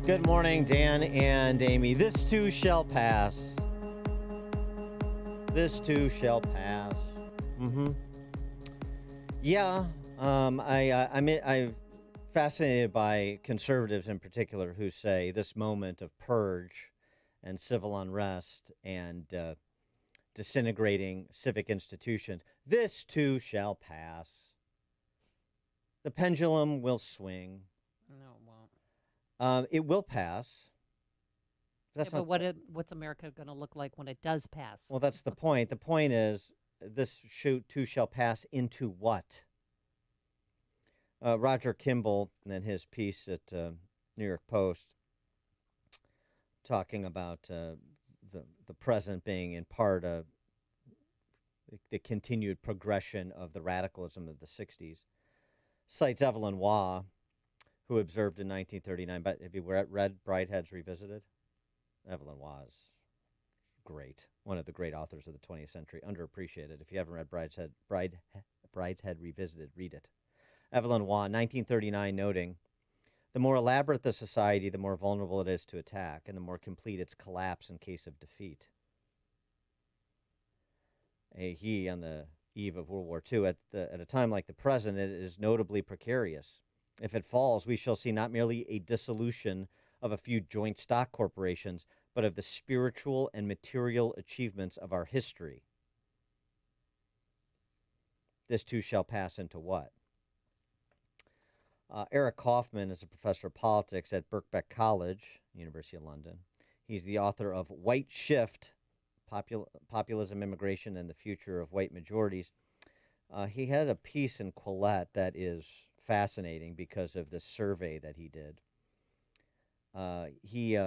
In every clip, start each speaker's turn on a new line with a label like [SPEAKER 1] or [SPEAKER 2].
[SPEAKER 1] Good morning, Dan and Amy. This too shall pass. This too shall pass. Mm-hmm. Yeah. I'm fascinated by conservatives in particular who say this moment of purge and civil unrest and disintegrating civic institutions. This too shall pass. The pendulum will swing.
[SPEAKER 2] No, it won't.
[SPEAKER 1] It will pass. That's
[SPEAKER 2] Yeah, but
[SPEAKER 1] not.
[SPEAKER 2] what's America going to look like when it does pass?
[SPEAKER 1] Well, that's the point. The point is this shoot too shall pass into what? Roger Kimball, in his piece at New York Post, talking about the present being in part the continued progression of the radicalism of the '60s, cites Evelyn Waugh, who observed in 1939. But have you read Brightheads Revisited? Evelyn Waugh is great. One of the great authors of the 20th century, underappreciated. If you haven't read Brideshead Revisited, read it. Evelyn Waugh, 1939, noting, the more elaborate the society, the more vulnerable it is to attack, and the more complete its collapse in case of defeat. He, on the eve of World War II, at a time like the present, it is notably precarious. If it falls, we shall see not merely a dissolution of a few joint stock corporations, but of the spiritual and material achievements of our history. This too shall pass into what? Eric Kaufman is a professor of politics at Birkbeck College, University of London. He's the author of White Shift, Populism, Immigration, and the Future of White Majorities. He had a piece in Quillette that is fascinating because of this survey that he did. He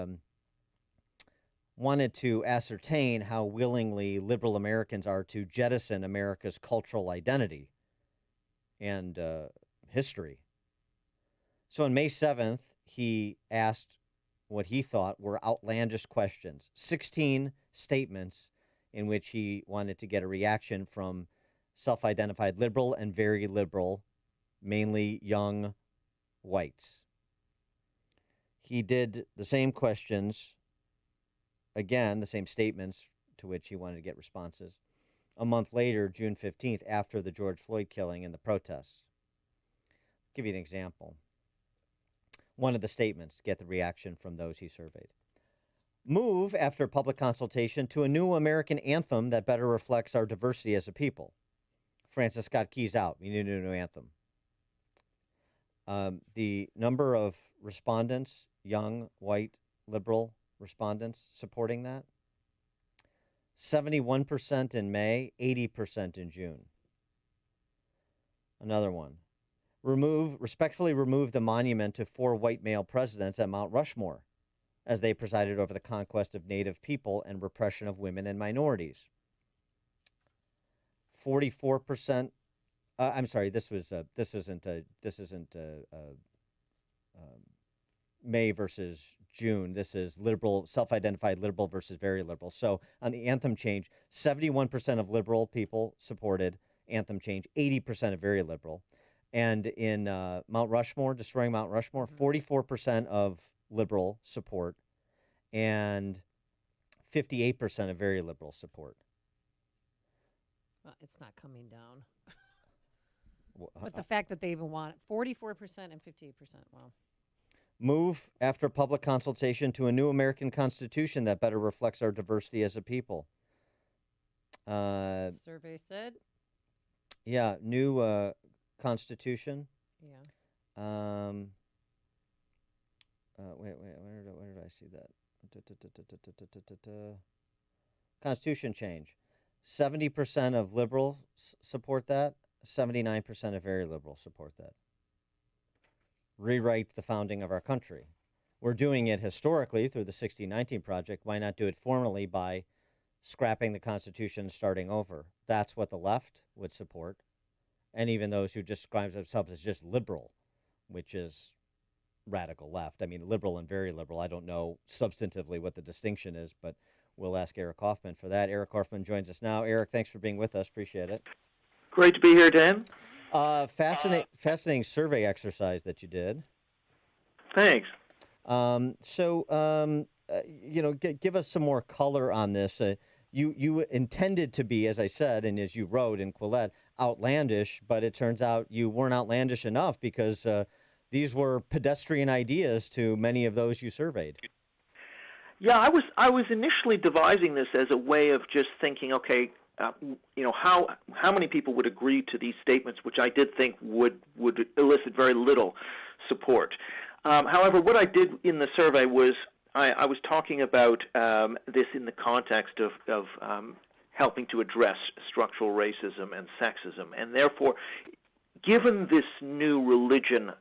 [SPEAKER 1] wanted to ascertain how willingly liberal Americans are to jettison America's cultural identity and history. So on May 7th, he asked what he thought were outlandish questions, 16 statements in which he wanted to get a reaction from self-identified liberal and very liberal, mainly young whites. He did the same questions, again, the same statements to which he wanted to get responses, a month later, June 15th, after the George Floyd killing and the protests. I'll give you an example. One of the statements to get the reaction from those he surveyed. Move, after public consultation, to a new American anthem that better reflects our diversity as a people. Francis Scott Key's out. We need a new anthem. The number of respondents, young, white, liberal respondents supporting that, 71% in May, 80% in June. Another one. Respectfully remove the monument to 4 white male presidents at Mount Rushmore as they presided over the conquest of Native people and repression of women and minorities. 44%. I'm sorry. This isn't May versus June. This is liberal, self-identified liberal versus very liberal. So on the anthem change, 71% of liberal people supported anthem change, 80% of very liberal. And in Mount Rushmore, destroying Mount Rushmore, 44% of liberal support and 58% of very liberal support.
[SPEAKER 2] Well, it's not coming down. But the fact that they even want it, 44% and 58%, wow.
[SPEAKER 1] Move, after public consultation, to a new American Constitution that better reflects our diversity as a people.
[SPEAKER 2] Survey said?
[SPEAKER 1] Yeah, new Constitution.
[SPEAKER 2] Yeah.
[SPEAKER 1] Where did I see that? Constitution change. 70% of liberals support that. 79% of very liberals support that. Rewrite the founding of our country. We're doing it historically through the 1619 Project. Why not do it formally by scrapping the Constitution and starting over? That's what the left would support. And even those who describe themselves as just liberal, which is radical left. I mean, liberal and very liberal. I don't know substantively what the distinction is, but we'll ask Eric Kaufman for that. Eric Kaufman joins us now. Eric, thanks for being with us. Appreciate it.
[SPEAKER 3] Great to be here, Dan.
[SPEAKER 1] Fascinating survey exercise that you did.
[SPEAKER 3] Thanks.
[SPEAKER 1] Give us some more color on this. You intended to be, as I said, and as you wrote in Quillette, outlandish, but it turns out you weren't outlandish enough because these were pedestrian ideas to many of those you surveyed.
[SPEAKER 3] Yeah, I was initially devising this as a way of just thinking, okay, how many people would agree to these statements, which I did think would elicit very little support. However, what I did in the survey was I was talking about this in the context of helping to address structural racism and sexism, and therefore, given this new religion,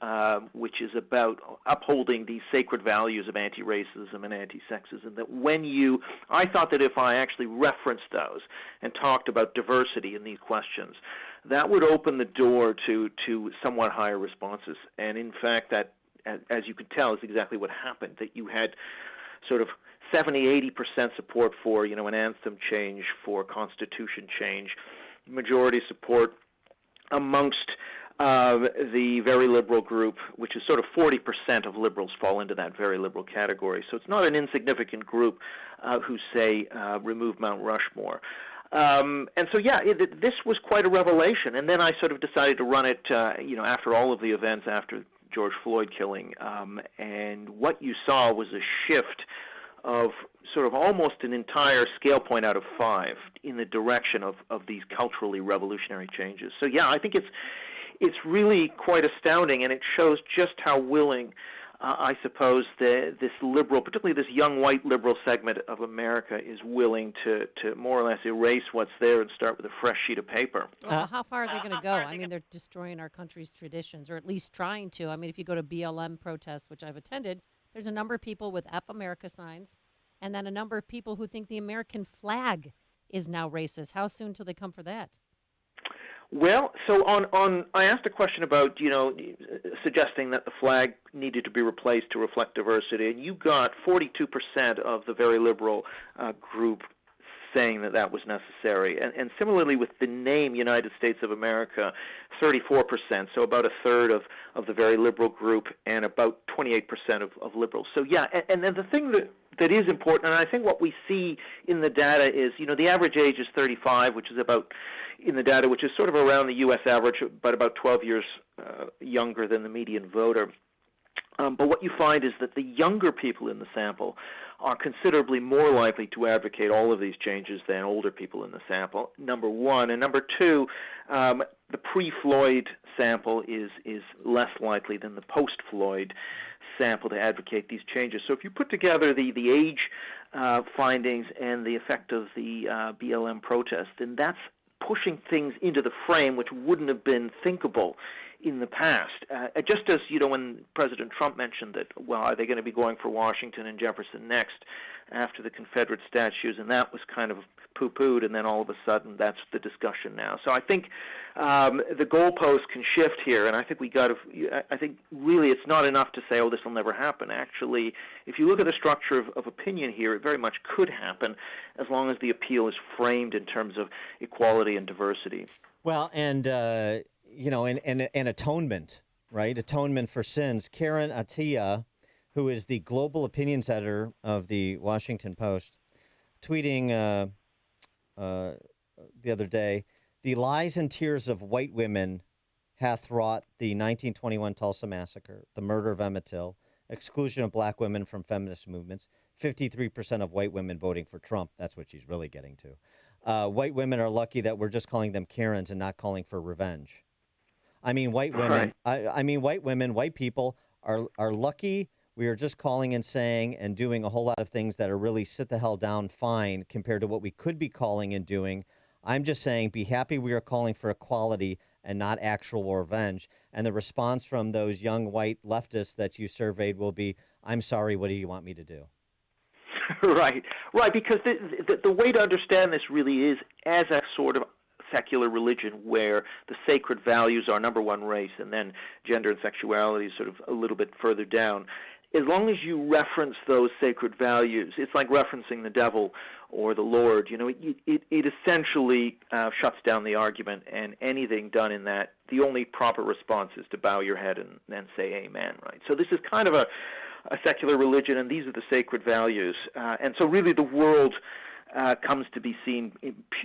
[SPEAKER 3] which is about upholding these sacred values of anti-racism and anti-sexism, I thought that if I actually referenced those and talked about diversity in these questions, that would open the door to somewhat higher responses. And in fact, that, as you can tell, is exactly what happened, that you had sort of 70-80% support for, an anthem change, for constitution change, majority support amongst the very liberal group, which is sort of 40% of liberals fall into that very liberal category. So it's not an insignificant group who say remove Mount Rushmore. And so, this was quite a revelation. And then I sort of decided to run it, after all of the events after George Floyd killing. And what you saw was a shift of sort of almost an entire scale point out of 5 in the direction of these culturally revolutionary changes. So, I think it's really quite astounding, and it shows just how willing, I suppose, this liberal, particularly this young white liberal segment of America, is willing to more or less erase what's there and start with a fresh sheet of paper.
[SPEAKER 2] Well, how far are they going to go? I mean, they're destroying our country's traditions, or at least trying to. I mean, if you go to BLM protests, which I've attended, there's a number of people with F America signs, and then a number of people who think the American flag is now racist. How soon till they come for that?
[SPEAKER 3] Well, so I asked a question about, suggesting that the flag needed to be replaced to reflect diversity, and you got 42% of the very liberal group saying that was necessary. And similarly with the name United States of America, 34%, so about a third of the very liberal group and about 28% of liberals. So, and then the thing that is important, and I think what we see in the data is, the average age is 35, which is about, in the data, which is sort of around the U.S. average, but about 12 years younger than the median voter. But what you find is that the younger people in the sample are considerably more likely to advocate all of these changes than older people in the sample, number one. And number two, the pre-Floyd sample is less likely than the post-Floyd sample to advocate these changes. So if you put together the age findings and the effect of the BLM protest, then that's pushing things into the frame which wouldn't have been thinkable in the past. Just as, when President Trump mentioned that, well, are they going to be going for Washington and Jefferson next after the Confederate statues, and that was kind of poo-pooed, and then all of a sudden that's the discussion now. So I think the goalpost can shift here, and I think I think really it's not enough to say, oh, this will never happen. Actually, if you look at the structure of opinion here, it very much could happen as long as the appeal is framed in terms of equality and diversity.
[SPEAKER 1] Well, and and atonement, right? Atonement for sins. Karen Attiah, who is the global opinions editor of the Washington Post, tweeting the other day, the lies and tears of white women hath wrought the 1921 Tulsa Massacre, the murder of Emmett Till, exclusion of black women from feminist movements, 53% of white women voting for Trump. That's what she's really getting to. White women are lucky that we're just calling them Karens and not calling for revenge. I mean, white women.
[SPEAKER 3] Right.
[SPEAKER 1] White people are lucky. We are just calling and saying and doing a whole lot of things that are really sit the hell down fine compared to what we could be calling and doing. I'm just saying, be happy we are calling for equality and not actual revenge. And the response from those young white leftists that you surveyed will be, I'm sorry, what do you want me to do?
[SPEAKER 3] Right, because the way to understand this really is as a sort of secular religion where the sacred values are number one, race, and then gender and sexuality is sort of a little bit further down. As long as you reference those sacred values, it's like referencing the devil or the Lord. It essentially shuts down the argument, and anything done in that, the only proper response is to bow your head and say amen, right? So this is kind of a secular religion, and these are the sacred values. And so really the world comes to be seen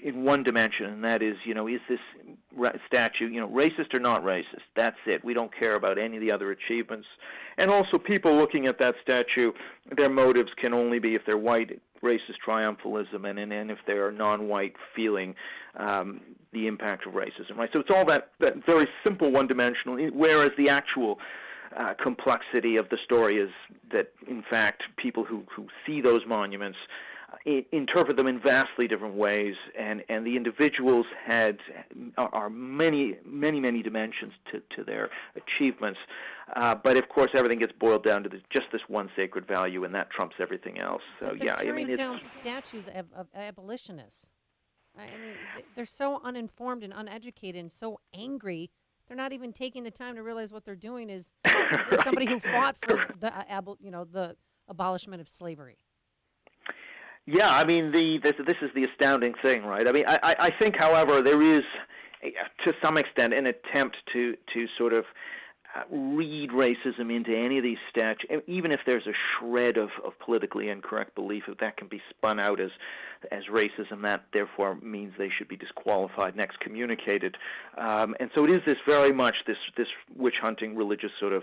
[SPEAKER 3] in one dimension, and that is, is this statue, racist or not racist? That's it. We don't care about any of the other achievements. And also people looking at that statue, their motives can only be if they're white, racist triumphalism, and if they are non-white, feeling the impact of racism. Right. So it's all that very simple one-dimensional, whereas the actual complexity of the story is that, in fact, people who see those monuments interpret them in vastly different ways, and the individuals are many dimensions to their achievements. But of course, everything gets boiled down to just this one sacred value, and that trumps everything else. So
[SPEAKER 2] but they're tearing down statues of abolitionists. I mean, they're so uninformed and uneducated and so angry. They're not even taking the time to realize what they're doing is somebody who fought for the abolishment of slavery.
[SPEAKER 3] Yeah, I mean, this is the astounding thing, right? I mean, I think, however, there is, to some extent, an attempt to sort of read racism into any of these statues, even if there's a shred of politically incorrect belief that can be spun out as racism. That therefore means they should be disqualified and excommunicated. And so it is this very much this witch hunting religious sort of,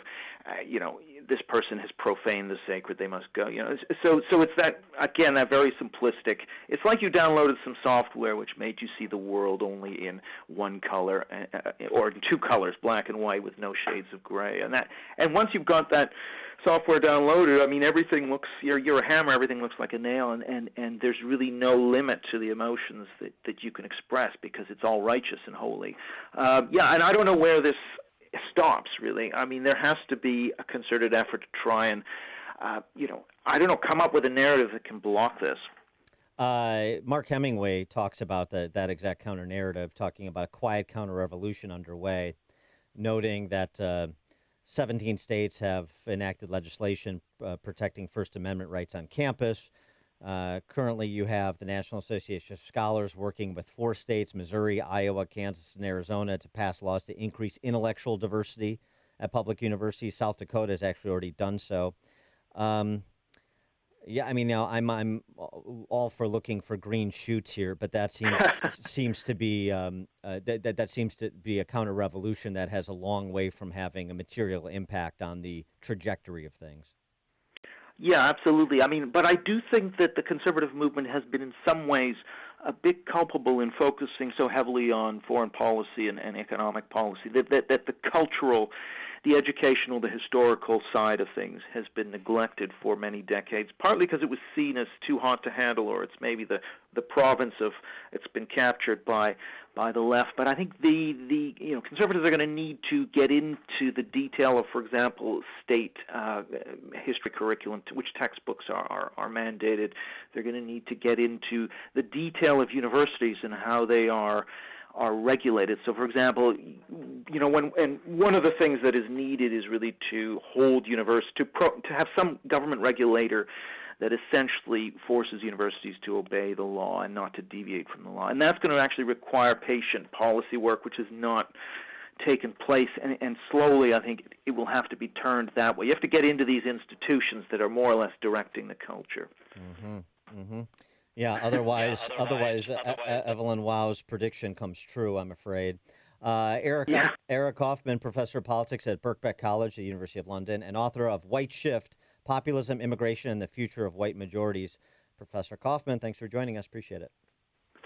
[SPEAKER 3] this person has profaned the sacred, they must go. So it's that, again, that very simplistic. It's like you downloaded some software which made you see the world only in one color, or in two colors, black and white, with no shades of gray. And once you've got that software downloaded, I mean, everything looks, you're a hammer, everything looks like a nail, and there's really no limit to the emotions that you can express, because it's all righteous and holy. And I don't know where this stops, really. I mean, there has to be a concerted effort to try and, come up with a narrative that can block this.
[SPEAKER 1] Mark Hemingway talks about that exact counter-narrative, talking about a quiet counter-revolution underway, noting that 17 states have enacted legislation protecting First Amendment rights on campus. Currently, you have the National Association of Scholars working with 4 states, Missouri, Iowa, Kansas, and Arizona, to pass laws to increase intellectual diversity at public universities. South Dakota has actually already done so. I mean, now I'm all for looking for green shoots here, but that seems to be that seems to be a counter-revolution that has a long way from having a material impact on the trajectory of things.
[SPEAKER 3] Yeah, absolutely. I mean, but I do think that the conservative movement has been in some ways a bit culpable in focusing so heavily on foreign policy and economic policy, that the cultural, the educational, the historical side of things has been neglected for many decades, partly because it was seen as too hot to handle, or it's maybe the province of, it's been captured by the left. But I think the conservatives are going to need to get into the detail of, for example, state history curriculum, which textbooks are mandated. They're going to need to get into the detail of universities and how they are regulated. So, for example, one of the things that is needed is really to hold to have some government regulator that essentially forces universities to obey the law and not to deviate from the law. And that's going to actually require patient policy work, which has not taken place. And slowly, I think it will have to be turned that way. You have to get into these institutions that are more or less directing the culture.
[SPEAKER 1] Mm-hmm. Mm-hmm. Yeah, otherwise, Evelyn Wau's prediction comes true, I'm afraid. Eric Kaufman, professor of politics at Birkbeck College, the University of London, and author of White Shift, Populism, Immigration, and the Future of White Majorities. Professor Kaufman, thanks for joining us. Appreciate it.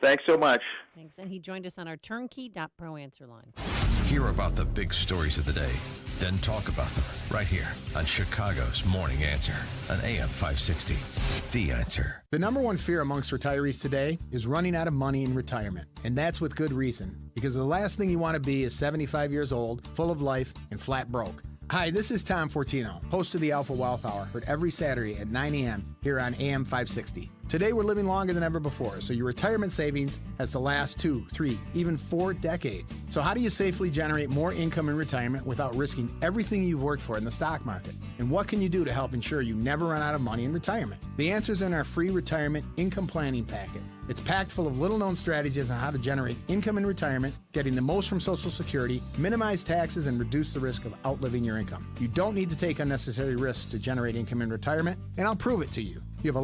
[SPEAKER 3] Thanks so much.
[SPEAKER 2] Thanks. And he joined us on our turnkey.pro answer line.
[SPEAKER 4] Hear about the big stories of the day, then talk about them right here on Chicago's Morning Answer on AM 560. The Answer.
[SPEAKER 5] The number one fear amongst retirees today is running out of money in retirement. And that's with good reason, because the last thing you want to be is 75 years old, full of life, and flat broke. Hi, this is Tom Fortino, host of the Alpha Wealth Hour, heard every Saturday at 9 a.m. here on AM 560. Today, we're living longer than ever before, so your retirement savings has to last 2, 3, even 4 decades. So how do you safely generate more income in retirement without risking everything you've worked for in the stock market? And what can you do to help ensure you never run out of money in retirement? The answer's in our free retirement income planning packet. It's packed full of little-known strategies on how to generate income in retirement, getting the most from Social Security, minimize taxes, and reduce the risk of outliving your income. You don't need to take unnecessary risks to generate income in retirement, and I'll prove it to you. You have a